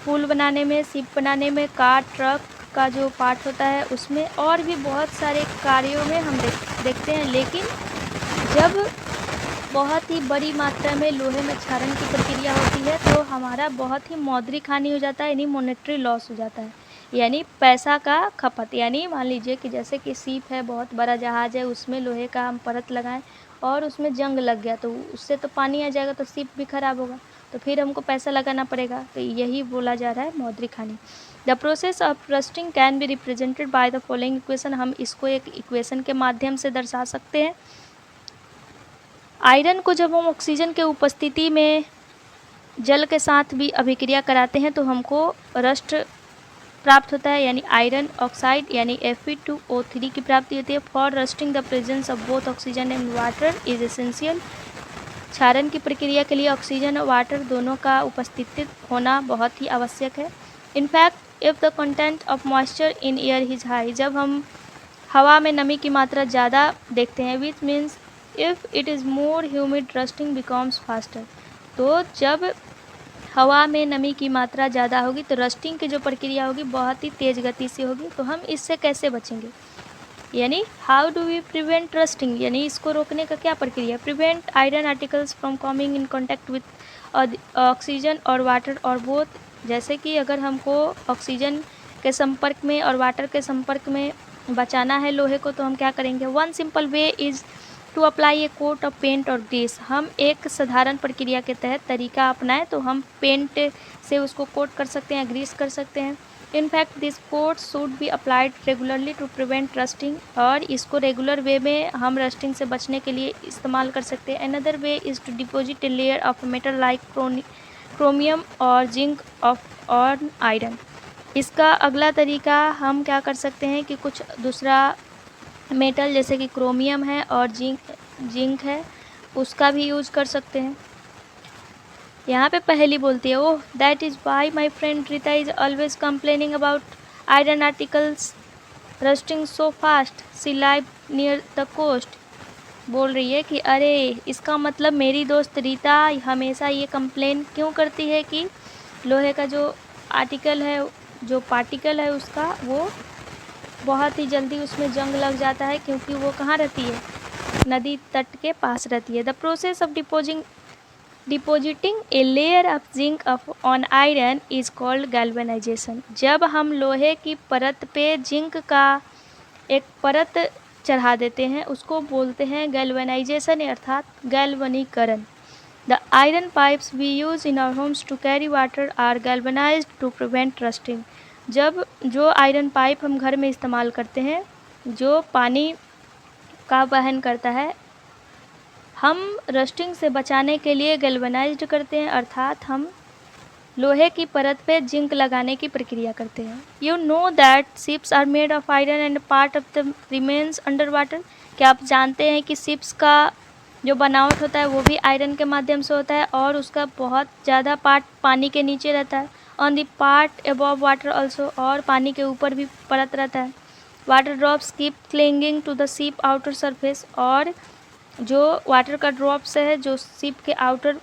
पुल बनाने में, शिप बनाने में, कार, ट्रक का जो पार्ट होता है उसमें, और भी बहुत सारे कार्यों में हम देखते हैं। लेकिन जब बहुत ही बड़ी मात्रा में लोहे में क्षारण की प्रक्रिया होती है तो हमारा बहुत ही मौद्रिक हानि हो जाता है, यानी मॉनेटरी लॉस हो जाता है, यानी पैसा का खपत। यानी मान लीजिए कि जैसे कि शिप है, बहुत बड़ा जहाज़ है, उसमें लोहे का हम परत लगाएं और उसमें जंग लग गया तो उससे तो पानी आ जाएगा तो शिप भी खराब होगा, तो फिर हमको पैसा लगाना पड़ेगा। तो यही बोला जा रहा है मौद्रिक हानि। The process of rusting can be represented by the following equation. हम इसको एक इक्वेशन के माध्यम से दर्शा सकते हैं। आयरन को जब हम ऑक्सीजन के उपस्थिति में जल के साथ भी अभिक्रिया कराते हैं तो हमको रस्ट प्राप्त होता है, यानी आयरन ऑक्साइड यानी Fe2O3 की प्राप्ति होती है। For rusting the presence of both oxygen and water is essential. क्षारण की प्रक्रिया के लिए ऑक्सीजन और वाटर दोनों का उपस्थिति होना बहुत ही आवश्यक है। In fact if the content of moisture in air is high, जब हम हवा में नमी की मात्रा ज़्यादा देखते हैं, which means if it is more humid rusting becomes faster. तो जब हवा में नमी की मात्रा ज़्यादा होगी तो रस्टिंग की जो प्रक्रिया होगी बहुत ही तेज़ गति से होगी। तो हम इससे कैसे बचेंगे, यानी how do we prevent rusting, यानी इसको रोकने का क्या प्रक्रिया। Prevent iron articles from coming in contact with oxygen or water or both. जैसे कि अगर हमको ऑक्सीजन के संपर्क में और वाटर के संपर्क में बचाना है लोहे को तो हम क्या करेंगे। One simple way is to apply a coat of paint or grease. हम एक साधारण प्रक्रिया के तहत तरीका अपनाएं तो हम पेंट से उसको कोट कर सकते हैं, ग्रीस कर सकते हैं। In fact this coat should be applied regularly to prevent rusting. और इसको रेगुलर वे में हम रस्टिंग से बचने के लिए इस्तेमाल कर सकते हैं। Another way is to deposit a layer of metal like chromium or zinc of on iron. इसका अगला तरीका हम क्या कर सकते हैं कि कुछ दूसरा मेटल जैसे कि क्रोमियम है और जिंक है उसका भी यूज कर सकते हैं। यहाँ पे पहली बोलती है, oh that is why my friend Rita is always complaining about iron articles rusting so fast, she live near the coast. बोल रही है कि अरे इसका मतलब मेरी दोस्त रीता हमेशा ये कंप्लेन क्यों करती है कि लोहे का जो आर्टिकल है, जो पार्टिकल है उसका वो बहुत ही जल्दी उसमें जंग लग जाता है, क्योंकि वो कहाँ रहती है, नदी तट के पास रहती है। The process of depositing A layer of zinc on iron is called galvanisation. जब हम लोहे की परत पे जिंक का एक परत चढ़ा देते हैं उसको बोलते हैं गैल्वेनाइजेशन अर्थात गैल्वनीकरण। The iron pipes we use in our homes to carry water are galvanized to prevent rusting. जब जो आयरन पाइप हम घर में इस्तेमाल करते हैं जो पानी का वहन करता है, हम रस्टिंग से बचाने के लिए गैल्वेनाइज्ड करते हैं, अर्थात हम लोहे की परत पे जिंक लगाने की प्रक्रिया करते हैं। You know that ships are made of iron and part of the remains under water. क्या आप जानते हैं कि शिप्स का जो बनावट होता है वो भी आयरन के माध्यम से होता है और उसका बहुत ज़्यादा पार्ट पानी के नीचे रहता है। On the part above water also, और पानी के ऊपर भी परत रहता है। Water drops keep clinging to the ship outer surface, और जो वाटर का ड्रॉप्स है जो शिप के आउटर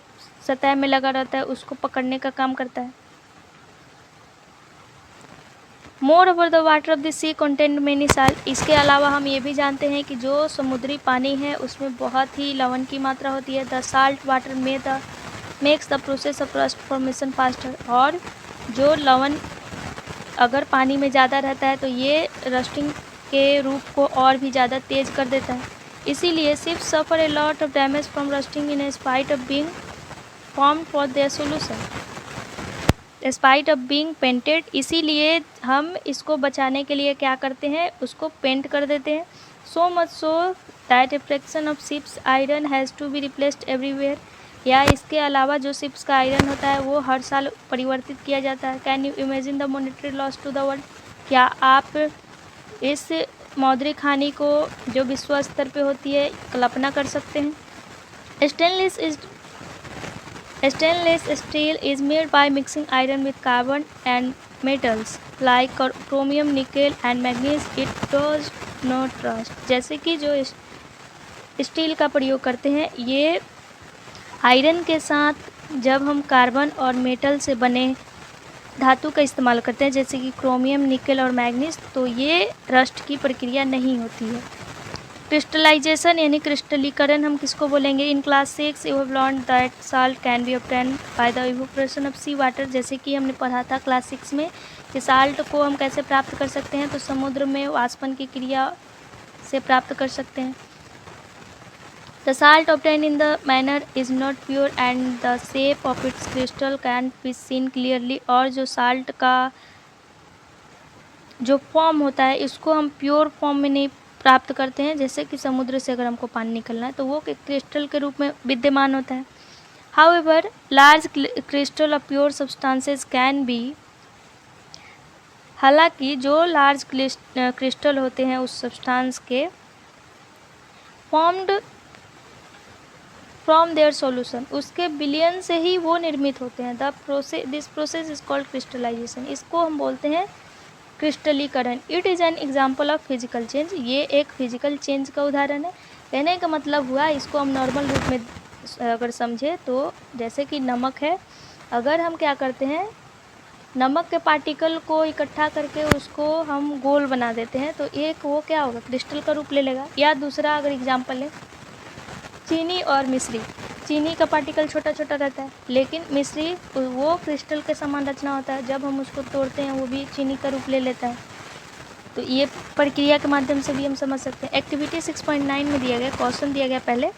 सतह में लगा रहता है उसको पकड़ने का काम करता है। Moreover the water of the sea content many salt. इसके अलावा हम ये भी जानते हैं कि जो समुद्री पानी है उसमें बहुत ही लवण की मात्रा होती है। The salt water makes the process of rust formation faster. और जो लवण अगर पानी में ज़्यादा रहता है तो ये रस्टिंग के रूप को और भी ज़्यादा तेज़ कर देता है। इसीलिए ships suffer a lot of damage from rusting in spite of being formed for their solution spite of being painted. इसीलिए हम इसको बचाने के लिए क्या करते हैं, उसको पेंट कर देते हैं। So much so that a fraction of ships iron has to be replaced everywhere. या इसके अलावा जो शिप्स का आयरन होता है वो हर साल परिवर्तित किया जाता है। Can you imagine the monetary loss to the world? क्या आप इस मौद्रिक हानि को जो विश्व स्तर पे होती है कल्पना कर सकते हैं? Stainless steel is made by mixing iron with carbon and metals like chromium, nickel and manganese. It does not rust. जैसे कि जो स्टील का प्रयोग करते हैं, ये आयरन के साथ जब हम कार्बन और मेटल से बने धातु का इस्तेमाल करते हैं जैसे कि क्रोमियम, निकल और मैग्नीज, तो ये रस्ट की प्रक्रिया नहीं होती है। क्रिस्टलाइजेशन यानी क्रिस्टलीकरण हम किसको बोलेंगे? In class 6 you have learn that salt can be obtain by the evaporation of sea water. जैसे कि हमने पढ़ा था क्लास 6 में कि साल्ट को हम कैसे प्राप्त कर सकते हैं, तो समुद्र में वाष्पन की क्रिया से प्राप्त कर सकते हैं। The salt obtained in the manner is not pure and the shape of its crystal can't be seen clearly। और जो साल्ट का जो फॉर्म होता है इसको हम प्योर फॉर्म में नहीं प्राप्त करते हैं। जैसे कि समुद्र से अगर हमको पानी निकलना है तो वो क्रिस्टल के रूप में विद्यमान होता है। However large crystal of pure substances can B, हालांकि जो लार्ज क्रिस्टल होते हैं उस सब्सटेंस के फॉर्म्ड फ्रॉम देयर सॉल्यूशन, उसके विलयन से ही वो निर्मित होते हैं। This process is called crystallization. इसको हम बोलते हैं क्रिस्टलीकरण। It is an example of physical change. ये एक फिजिकल चेंज का उदाहरण है। कहने का मतलब हुआ, इसको हम नॉर्मल रूप में अगर समझे तो जैसे कि नमक है, अगर हम क्या करते हैं, नमक के पार्टिकल को इकट्ठा करके उसको हम गोल बना देते हैं तो एक वो क्या होगा, क्रिस्टल का रूप ले लेगा। या दूसरा अगर एग्जाम्पल है चीनी और मिश्री, चीनी का पार्टिकल छोटा छोटा रहता है लेकिन मिश्री वो क्रिस्टल के समान रचना होता है, जब हम उसको तोड़ते हैं वो भी चीनी का रूप ले लेता है। तो ये प्रक्रिया के माध्यम से भी हम समझ सकते हैं। एक्टिविटी 6.9 में दिया गया क्वेश्चन दिया गया, पहले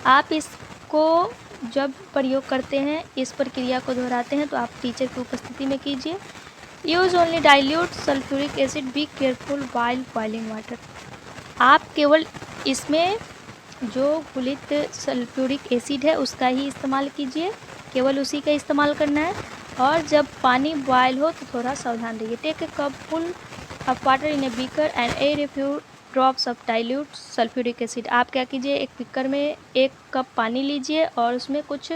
आप इसको जब प्रयोग करते हैं, इस प्रक्रिया को दोहराते हैं तो आप टीचर की उपस्थिति में कीजिए। Use only dilute sulphuric acid, be careful while boiling water. आप केवल इसमें जो घुलित सल्फ्यूरिक एसिड है उसका ही इस्तेमाल कीजिए, केवल उसी का इस्तेमाल करना है। और जब पानी बॉयल हो तो थोड़ा सावधान रहिए। Take a cup full of water in a beaker and add a few drops of dilute sulphuric acid. आप क्या कीजिए, एक बीकर में 1 कप पानी लीजिए और उसमें कुछ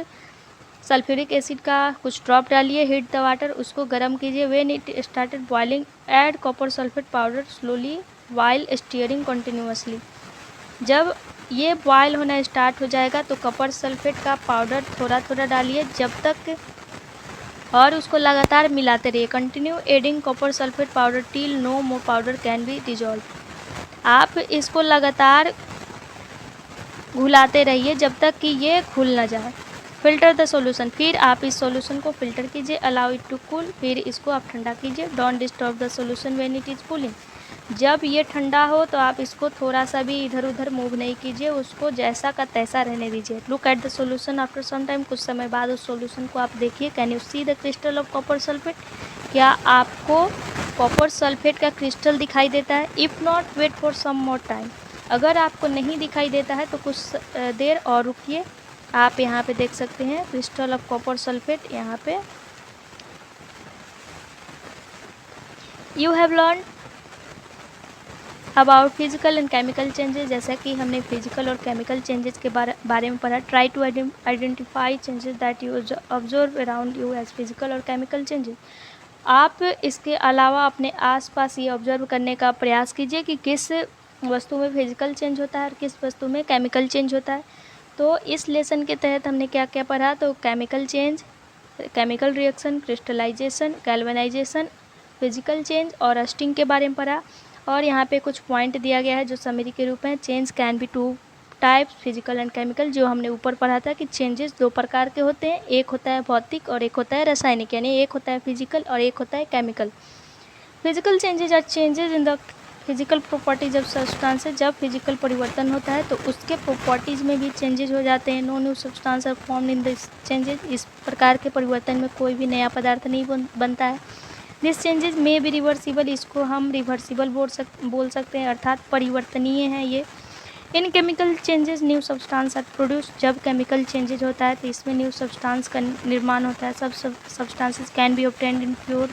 सल्फ्यूरिक एसिड का कुछ ड्रॉप डालिए। हीट द वाटर, उसको गर्म कीजिए। When it started boiling add copper sulphate powder slowly while steering continuously. जब ये बॉयल होना स्टार्ट हो जाएगा तो कॉपर सल्फेट का पाउडर थोड़ा थोड़ा डालिए जब तक, और उसको लगातार मिलाते रहिए। Continue adding copper sulphate powder till no more powder can be dissolve. आप इसको लगातार घुलाते रहिए जब तक कि ये घुल ना जाए। फिल्टर द सॉल्यूशन, फिर आप इस सॉल्यूशन को फिल्टर कीजिए। अलाउ इट टू कूल, फिर इसको आप ठंडा कीजिए। Don't disturb the solution when it is cooling. जब ये ठंडा हो तो आप इसको थोड़ा सा भी इधर उधर मूव नहीं कीजिए, उसको जैसा का तैसा रहने दीजिए। Look at the solution after some time, कुछ समय बाद उस सॉल्यूशन को आप देखिए। Can you see the crystal of copper sulphate, क्या आपको कॉपर सल्फेट का क्रिस्टल दिखाई देता है? If not wait for some more time, अगर आपको नहीं दिखाई देता है तो कुछ देर और रुकिए। आप यहाँ पे देख सकते हैं क्रिस्टल ऑफ कॉपर सल्फेट। यहाँ पे you have learn about physical and chemical changes. जैसा कि हमने फिजिकल और केमिकल चेंजेस के बारे में पढ़ा। Try to identify changes that you observe around you as physical or chemical changes. आप इसके अलावा अपने आसपास ये ऑब्जर्व करने का प्रयास कीजिए कि किस वस्तु में फिजिकल चेंज होता है और किस वस्तु में केमिकल चेंज होता है। तो इस लेसन के तहत हमने क्या क्या पढ़ा, तो chemical change, chemical reaction, crystallization, galvanization, physical change और रस्टिंग के बारे में पढ़ा। और यहाँ पे कुछ पॉइंट दिया गया है जो समरी के रूप में। Change can B 2 types, physical and chemical, जो हमने ऊपर पढ़ा था कि चेंजेस 2 प्रकार के होते हैं, एक होता है भौतिक और एक होता है रासायनिक, यानी एक होता है फिजिकल और एक होता है chemical. Physical changes are changes in the physical properties of substances. जब फिजिकल परिवर्तन होता है तो उसके प्रॉपर्टीज़ में भी चेंजेस हो जाते हैं। No new substance are formed in this changes. इस प्रकार के परिवर्तन में कोई भी नया पदार्थ नहीं बनता है। दिस चेंजेस में भी रिवर्सिबल, इसको हम रिवर्सिबल बोल सकते हैं, अर्थात परिवर्तनीय है ये। In chemical changes new substance are produce. जब केमिकल चेंजेज होता है तो इसमें न्यू सब्सटेंस का निर्माण होता है। सब substances can be obtained in pure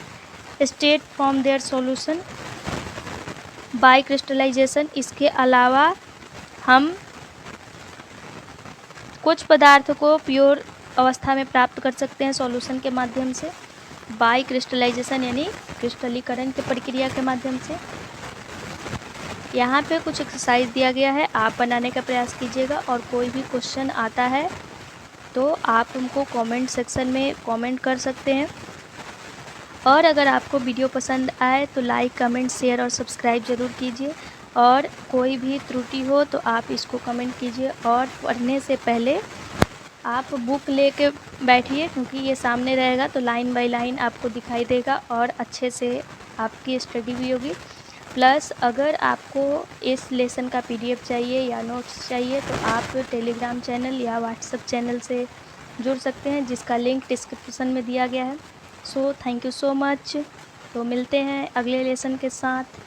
state from their solution by crystallization. इसके अलावा हम कुछ पदार्थों को प्योर अवस्था में प्राप्त कर सकते हैं सॉल्यूशन के माध्यम से, बाय क्रिस्टलाइजेशन यानी क्रिस्टलीकरण की प्रक्रिया के माध्यम से। यहाँ पे कुछ एक्सरसाइज दिया गया है, आप बनाने का प्रयास कीजिएगा और कोई भी क्वेश्चन आता है तो आप हमको कमेंट सेक्शन में कमेंट कर सकते हैं। और अगर आपको वीडियो पसंद आए तो लाइक, कमेंट, शेयर और सब्सक्राइब ज़रूर कीजिए। और कोई भी त्रुटि हो तो आप इसको कमेंट कीजिए। और पढ़ने से पहले आप बुक लेके बैठिए, क्योंकि ये सामने रहेगा तो लाइन बाय लाइन आपको दिखाई देगा और अच्छे से आपकी स्टडी भी होगी। प्लस अगर आपको इस लेसन का PDF चाहिए या नोट्स चाहिए तो आप टेलीग्राम चैनल या व्हाट्सएप चैनल से जुड़ सकते हैं, जिसका लिंक डिस्क्रिप्शन में दिया गया है। So thank you so much. तो मिलते हैं अगले लेसन के साथ।